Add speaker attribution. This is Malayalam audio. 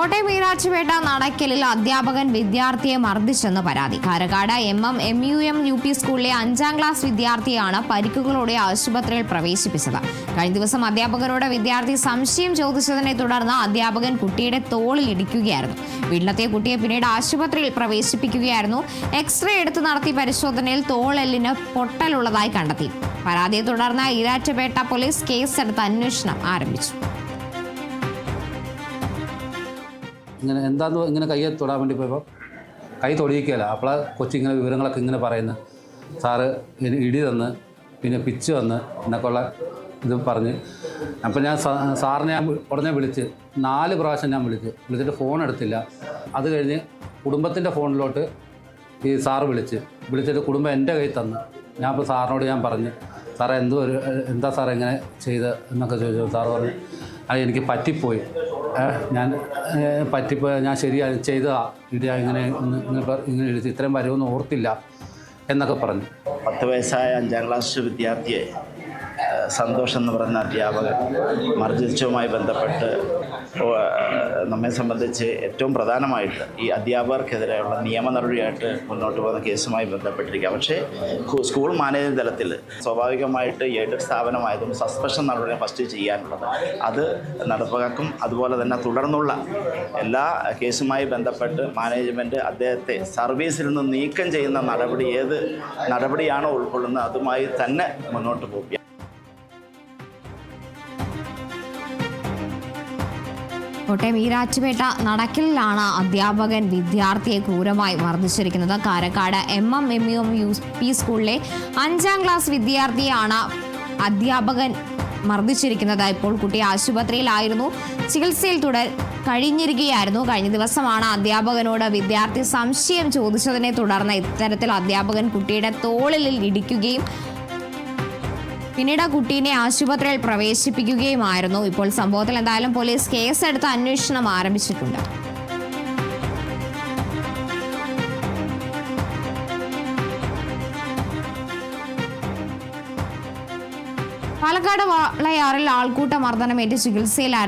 Speaker 1: കോട്ടയം ഈരാറ്റുപേട്ട നടക്കലിൽ അധ്യാപകൻ വിദ്യാർത്ഥിയെ മർദ്ദിച്ചെന്ന് പരാതി. കാരക്കാട് MUM UP സ്കൂളിലെ 5ാം ക്ലാസ് വിദ്യാർത്ഥിയാണ് പരിക്കുകളോടെ ആശുപത്രിയിൽ പ്രവേശിപ്പിച്ചത്. കഴിഞ്ഞ ദിവസം അധ്യാപകരോട് വിദ്യാർത്ഥി സംശയം ചോദിച്ചതിനെ തുടർന്ന് അധ്യാപകൻ കുട്ടിയുടെ തോളിൽ ഇടിക്കുകയായിരുന്നു. വീട്ടിലെത്തിയ കുട്ടിയെ പിന്നീട് ആശുപത്രിയിൽ പ്രവേശിപ്പിക്കുകയായിരുന്നു. എക്സ്റേ എടുത്ത് നടത്തിയ പരിശോധനയിൽ തോളെല്ലിന് പൊട്ടലുള്ളതായി കണ്ടെത്തി. പരാതിയെ തുടർന്ന് ഈരാറ്റുപേട്ട പോലീസ് കേസെടുത്ത് അന്വേഷണം ആരംഭിച്ചു.
Speaker 2: ഇങ്ങനെ കയ്യെ തൊടാൻ വേണ്ടി പോയപ്പോൾ കൈ തൊടിയിക്കുകയല്ല. അപ്പോൾ കൊച്ചിങ്ങനെ വിവരങ്ങളൊക്കെ ഇങ്ങനെ പറയുന്നു. സാറ് ഇടി തന്ന് പിന്നെ പിച്ച് വന്ന് എന്നൊക്കെയുള്ള ഇത് പറഞ്ഞ്. അപ്പോൾ ഞാൻ സാറിനെ ഉടനെ വിളിച്ച് 4 പ്രാവശ്യം ഞാൻ വിളിച്ചിട്ട് ഫോൺ എടുത്തില്ല. അത് കഴിഞ്ഞ് കുടുംബത്തിൻ്റെ ഫോണിലോട്ട് ഈ സാറ് വിളിച്ചിട്ട് കുടുംബം എൻ്റെ കയ്യിൽ തന്ന്. ഞാൻ അപ്പോൾ സാറിനോട് ഞാൻ പറഞ്ഞു, സാറേ എന്താ സാറേ ഇങ്ങനെ ചെയ്ത് എന്നൊക്കെ ചോദിച്ചു. സാറ് പറഞ്ഞു, എനിക്ക് പറ്റിപ്പോയി, ഞാൻ ശരിയായി ചെയ്തതാ, ഇടിയാ ഇങ്ങനെ ഇടിച്ച് ഇത്രയും വരുമെന്ന് ഓർത്തില്ല എന്നൊക്കെ പറഞ്ഞു.
Speaker 3: 10 വയസ്സായ 5ാം ക്ലാസ് വിദ്യാർത്ഥിയെ സന്തോഷ് എന്ന് പറയുന്ന അധ്യാപകൻ മർദ്ദിച്ചതുമായി ബന്ധപ്പെട്ട് നമ്മെ സംബന്ധിച്ച് ഏറ്റവും പ്രധാനമായിട്ട് ഈ അധ്യാപകർക്കെതിരെയുള്ള നിയമ നടപടിയായിട്ട് മുന്നോട്ട് പോകുന്ന കേസുമായി ബന്ധപ്പെട്ടിരിക്കുക. പക്ഷേ സ്കൂൾ മാനേജ്മെൻറ്റ് തലത്തിൽ സ്വാഭാവികമായിട്ട് എയ്ഡഡ് സ്ഥാപനമായതും സസ്പെൻഷൻ നടപടി ഫസ്റ്റ് ചെയ്യാനുള്ളത് അത് നടപ്പാക്കും. അതുപോലെ തന്നെ തുടർന്നുള്ള എല്ലാ കേസുമായി ബന്ധപ്പെട്ട് മാനേജ്മെൻറ്റ് അദ്ദേഹത്തെ സർവീസിൽ നിന്ന് നീക്കം ചെയ്യുന്ന നടപടി ഏത് നടപടിയാണോ ഉൾക്കൊള്ളുന്നത് അതുമായി തന്നെ മുന്നോട്ട് പോകുക.
Speaker 1: കോട്ടയം ഈരാറ്റുപേട്ട നടക്കലിലാണ് അധ്യാപകൻ വിദ്യാർത്ഥിയെ ക്രൂരമായി മർദ്ദിച്ചിരിക്കുന്നത്. കാരക്കാട് MUM UP സ്കൂളിലെ 5ാം ക്ലാസ് വിദ്യാർത്ഥിയാണ് അധ്യാപകൻ മർദ്ദിച്ചിരിക്കുന്നത്. ഇപ്പോൾ കുട്ടി ആശുപത്രിയിലായിരുന്നു, ചികിത്സയിൽ കഴിഞ്ഞിരിക്കുകയായിരുന്നു. കഴിഞ്ഞ ദിവസമാണ് അധ്യാപകനോട് വിദ്യാർത്ഥി സംശയം ചോദിച്ചതിനെ തുടർന്ന് ഇത്തരത്തിൽ അധ്യാപകൻ കുട്ടിയുടെ തോളിൽ ഇടിക്കുകയും പിന്നീട് കുട്ടീനെ ആശുപത്രിയിൽ പ്രവേശിപ്പിക്കുകയുമായിരുന്നു. ഇപ്പോൾ സംഭവത്തിൽ എന്തായാലും പോലീസ് കേസെടുത്ത് അന്വേഷണം ആരംഭിച്ചിട്ടുണ്ട്. പാലക്കാട് വാളയാറിൽ ആൾക്കൂട്ട മർദ്ദനമേറ്റ് ചികിത്സയിലായിരുന്നു